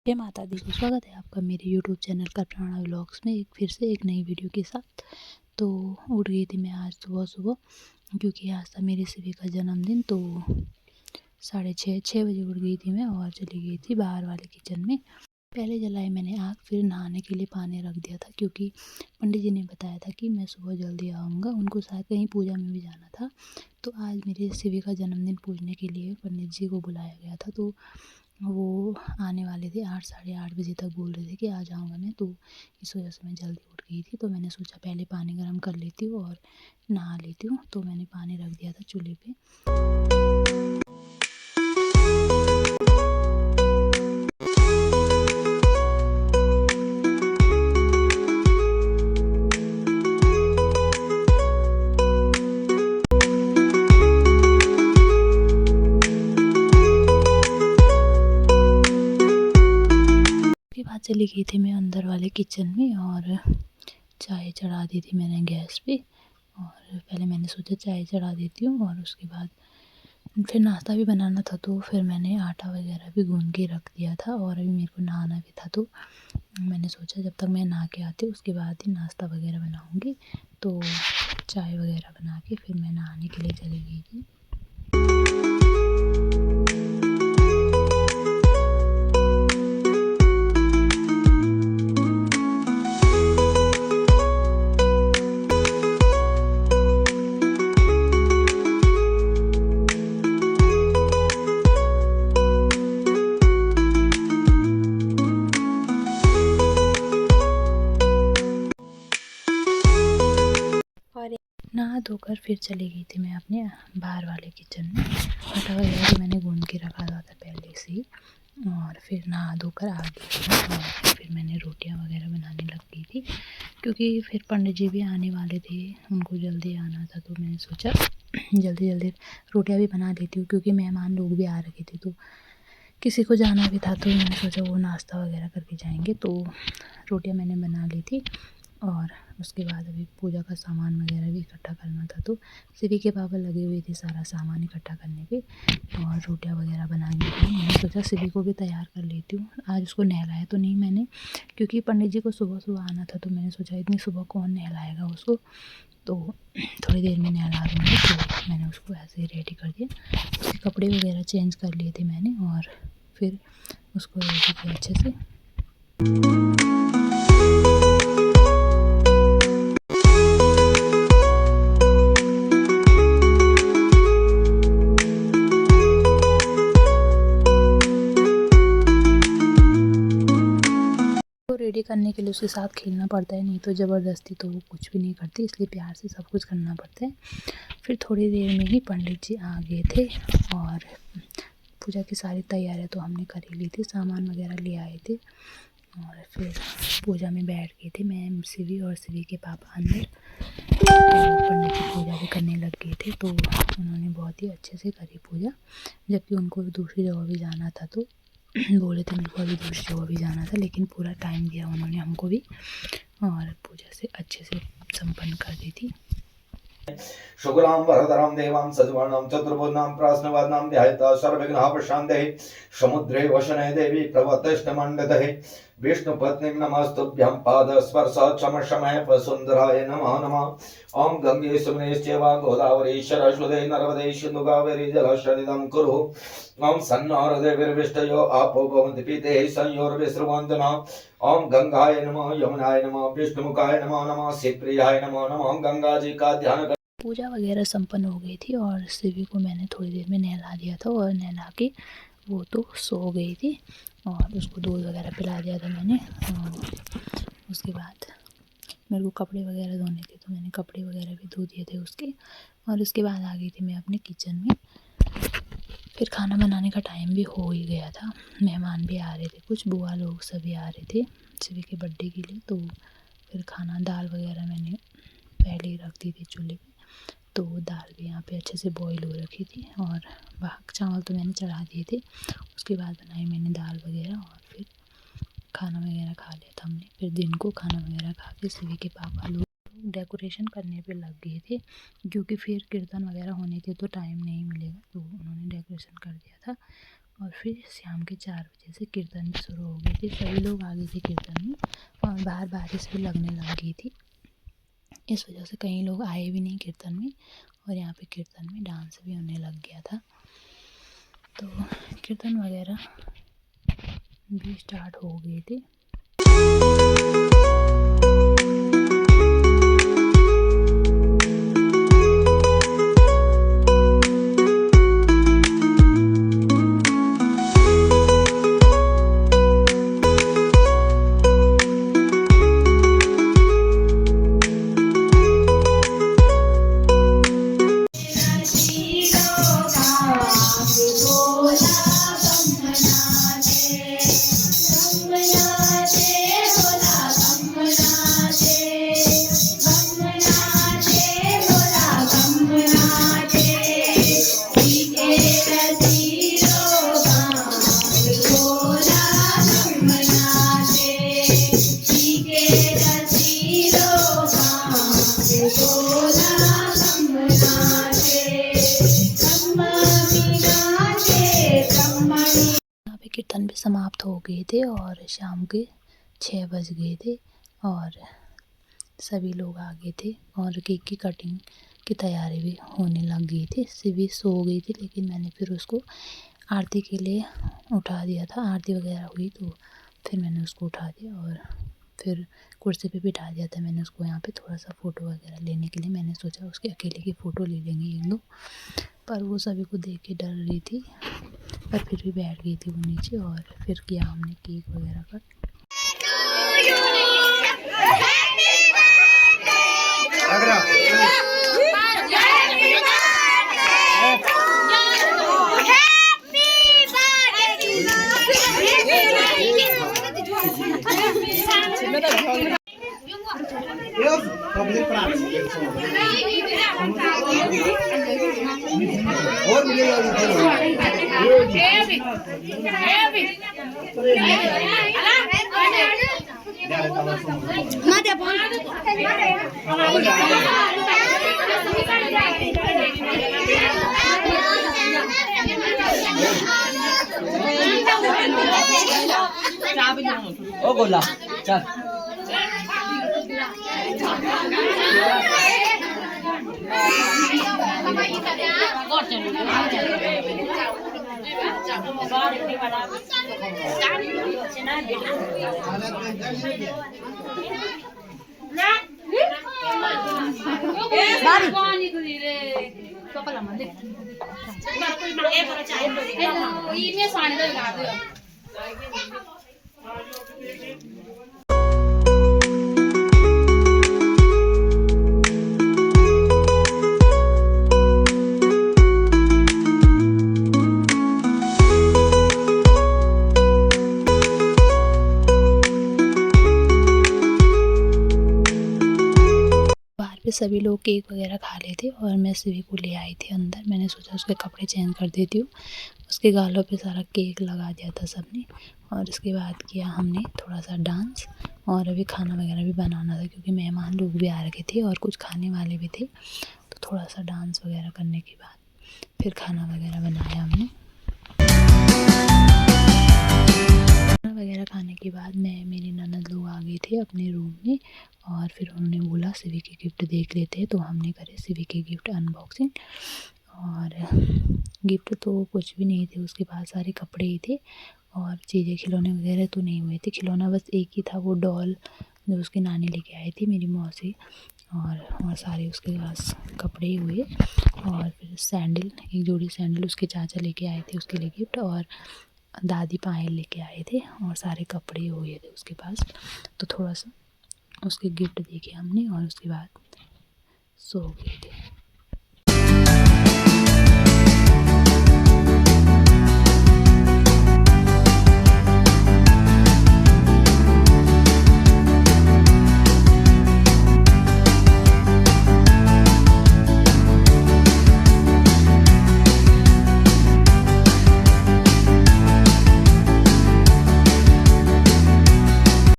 जय माता दी को स्वागत है आपका मेरे यूट्यूब चैनल कल्पना व्लॉग्स में फिर से एक नई वीडियो के साथ। तो उठ गई थी मैं आज सुबह सुबह, क्योंकि आज था मेरे शिवी का जन्मदिन। तो 6:30 बजे उठ गई थी मैं और चली गई थी बाहर वाले किचन में। पहले जलाई मैंने आग, फिर नहाने के लिए पानी रख दिया था, क्योंकि पंडित जी ने बताया था कि मैं सुबह जल्दी आऊँगा। उनको शायद कहीं पूजा में भी जाना था। तो आज मेरे शिवी का जन्मदिन पूजने के लिए पंडित जी को बुलाया गया था। तो वो आने वाले थे 8 साढ़े 8 बजे तक, बोल रहे थे कि आ जाऊँगा मैं। तो इस वजह से मैं जल्दी उठ गई थी। तो मैंने सोचा पहले पानी गर्म कर लेती हूँ और नहा लेती हूँ। तो मैंने पानी रख दिया था चूल्हे पे। उसके बाद चली गई थी मैं अंदर वाले किचन में और चाय चढ़ा दी थी मैंने गैस पे। और पहले मैंने सोचा चाय चढ़ा देती हूँ और उसके बाद फिर नाश्ता भी बनाना था। तो फिर मैंने आटा वगैरह भी गूंद के रख दिया था और अभी मेरे को नहाना भी था। तो मैंने सोचा जब तक मैं नहा के आती हूँ उसके बाद ही नाश्ता वगैरह बनाऊँगी। तो चाय वगैरह बना के फिर मैं नहाने के लिए चली गई थी। नहा धोकर फिर चली गई थी मैं अपने बाहर वाले किचन में। आटा वगैरह भी मैंने गूंद के रखा था पहले से ही। और फिर नहा धोकर आ गई थी और फिर मैंने रोटियां वगैरह बनाने लग गई थी, क्योंकि फिर पंडित जी भी आने वाले थे, उनको जल्दी आना था। तो मैंने सोचा जल्दी जल्दी रोटियां भी बना देती हूँ, क्योंकि मेहमान लोग भी आ रखे थे। तो किसी को जाना भी था, तो मैंने सोचा वो नाश्ता वगैरह करके जाएंगे। तो रोटियां मैंने बना ली थी और उसके बाद अभी पूजा का सामान वगैरह भी इकट्ठा करना था। तो शिवी के पापा लगे हुए थे सारा सामान इकट्ठा करने पे और रोटियां वगैरह बनाने के लिए। मैंने सोचा शिवी को भी तैयार कर लेती हूँ। आज उसको नहलाया तो नहीं मैंने, क्योंकि पंडित जी को सुबह सुबह आना था। तो मैंने सोचा इतनी सुबह कौन नहलाएगा उसको, तो थोड़ी देर में नहला दूँगी। तो मैंने उसको ऐसे ही रेडी कर दिया। उसके कपड़े वगैरह चेंज कर लिए थे मैंने और फिर उसको रेडी किया अच्छे से। रेडी करने के लिए उसके साथ खेलना पड़ता है, नहीं तो ज़बरदस्ती तो वो कुछ भी नहीं करती, इसलिए प्यार से सब कुछ करना पड़ता है। फिर थोड़ी देर में ही पंडित जी आ गए थे और पूजा की सारी तैयारियां तो हमने कर ही ली थी, सामान वगैरह ले आए थे। और फिर पूजा में बैठ गए थे मैं, शिवी और शिवी के पापा अंदर। तो पंडित जी पूजा भी करने लग गए थे। तो उन्होंने बहुत ही अच्छे से करी पूजा, जबकि उनको दूसरी जगह भी जाना था। तो बोले थे मेरे को अभी दूसरी जगह भी जाना था, लेकिन पूरा टाइम दिया उन्होंने हमको भी और पूजा से अच्छे से संपन्न कर दी थी। शुक्लां वरदरां देवां सद्वर्णां चतुर्भुजां प्रसन्नवदनां ध्यायेत् सर्वविघ्नोपशान्तये। समुद्रे वसने देवी प्रवतिष्ठमण्डिते विष्णुपत्नीं नमस्तुभ्यं पादस्पर्शक्षमशमय वसुन्धराय नमः नमः। ॐ गंगे सुमनेश्चैव गोदावरी सरस्वती नर्मदे सिन्धु कावेरी जलशनिधं कुरु। ॐ सन्नो हृदयविर्विष्टयो आपो भवन्ति पीते संयोर्विसृवन्तु नः। ॐ गंगाय नमः यमुनाय नमः विष्णुमुखाय नमः नमः शिवप्रियाय नमः नमः। गंगा जी का ध्यान। पूजा वगैरह संपन्न हो गई थी और शिवी को मैंने थोड़ी देर में नहला दिया था और नहला के वो तो सो गई थी और उसको दूध वगैरह पिला दिया था मैंने। और उसके बाद मेरे को कपड़े वगैरह धोने थे, तो मैंने कपड़े वगैरह भी धो दिए थे उसके। और उसके बाद आ गई थी मैं अपने किचन में। फिर खाना बनाने का टाइम भी हो ही गया था, मेहमान भी आ रहे थे, कुछ बुआ लोग सभी आ रहे थे शिवी के बर्थडे के लिए। तो फिर खाना दाल वगैरह मैंने पहले ही रख दी थी चूल्हे पे। तो दाल भी यहाँ पे अच्छे से बॉईल हो रखी थी और चावल तो मैंने चढ़ा दिए थे। उसके बाद बनाई मैंने दाल वगैरह और फिर खाना वगैरह खा लिया था हमने। फिर दिन को खाना वगैरह खा के शिवी के पापा लोग डेकोरेशन करने पे लग गए थे, क्योंकि फिर कीर्तन वगैरह होने थे तो टाइम नहीं मिलेगा। तो उन्होंने डेकोरेशन कर दिया था और फिर शाम के 4 बजे से कीर्तन भी शुरू हो गई थी। सभी लोग आ गए थे कीर्तन में और बाहर बारिश भी लगने लग गई थी। इस वजह से कई लोग आए भी नहीं कीर्तन में और यहाँ पे कीर्तन में डांस भी होने लग गया था। तो कीर्तन वगैरह भी स्टार्ट हो गए थे। कीर्तन भी समाप्त हो गए थे और शाम के 6 बज गए थे और सभी लोग आ गए थे और केक की कटिंग की तैयारी भी होने लग गई थी। सभी सो गई थी लेकिन मैंने फिर उसको आरती के लिए उठा दिया था। आरती वगैरह हुई तो फिर मैंने उसको उठा दिया और फिर कुर्सी पे बिठा दिया था मैंने उसको। यहाँ पे थोड़ा सा फ़ोटो वगैरह लेने के लिए मैंने सोचा उसके अकेले की फ़ोटो ले लेंगे 1-2, पर वो सभी को देख के डर रही थी, पर फिर भी बैठ गई थी वो नीचे। और फिर किया हमने केक वगैरह कट। ओ गोला चल सभी लोग केक वगैरह खा लेते और मैं सिवी को ले आई थी अंदर। मैंने सोचा उसके कपड़े चेंज कर देती हूँ। उसके गालों पे सारा केक लगा दिया था सबने और इसके बाद किया हमने थोड़ा सा डांस और अभी खाना वगैरह भी बनाना था क्योंकि मेहमान लोग भी आ रखे थे और कुछ खाने वाले भी थे। तो थोड़ा सा डांस वगैरह करने के बाद फिर खाना वगैरह बनाया हमने। खाना वगैरह खाने के बाद मैं मेरी ननद लोग आ गए थे अपने रूम में और फिर उन्होंने बोला सिवी के गिफ्ट देख लेते हैं। तो हमने करे सिवी के गिफ्ट अनबॉक्सिंग और गिफ्ट तो कुछ भी नहीं थे, उसके पास सारे कपड़े ही थे और चीज़ें खिलौने वगैरह तो नहीं हुए थे। खिलौना बस एक ही था, वो डॉल जो उसकी नानी लेके आई थी मेरी मौसी, और सारे उसके पास कपड़े ही हुए। और फिर सैंडल, एक जोड़ी सैंडल उसके चाचा लेके आए थे उसके लिए गिफ्ट, और दादी पायल लेके आए थे और सारे कपड़े हुए थे उसके पास। तो थोड़ा सा उसके गिफ्ट देखे हमने और उसके बाद सो गए थे।